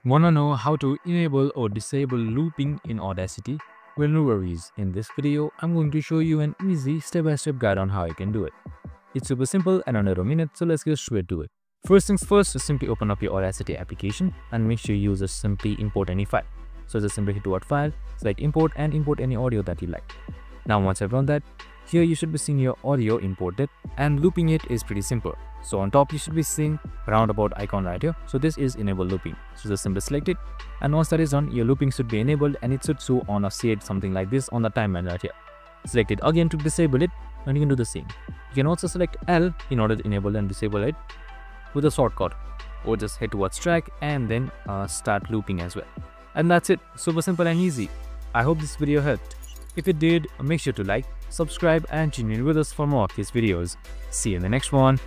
Wanna know how to enable or disable looping in Audacity? Well, no worries. In this video, I'm going to show you an easy step-by-step guide on how you can do it. It's super simple and under a minute, so let's get straight to it. First things first, just simply open up your Audacity application and make sure you use just simply import any file. So just simply hit word file, select import and import any audio that you like. Now once I've done that, here you should be seeing your audio imported, and looping it is pretty simple. So on top you should be seeing roundabout icon right here. So this is enable looping. So just simply select it, and once that is done, your looping should be enabled and it should show on a shade something like this on the timeline right here. Select it again to disable it, and you can do the same. You can also select L in order to enable and disable it with a shortcut, or just hit towards track and then start looping as well. And that's it. Super simple and easy. I hope this video helped. If it did, make sure to like, subscribe and tune in with us for more of these videos. See you in the next one.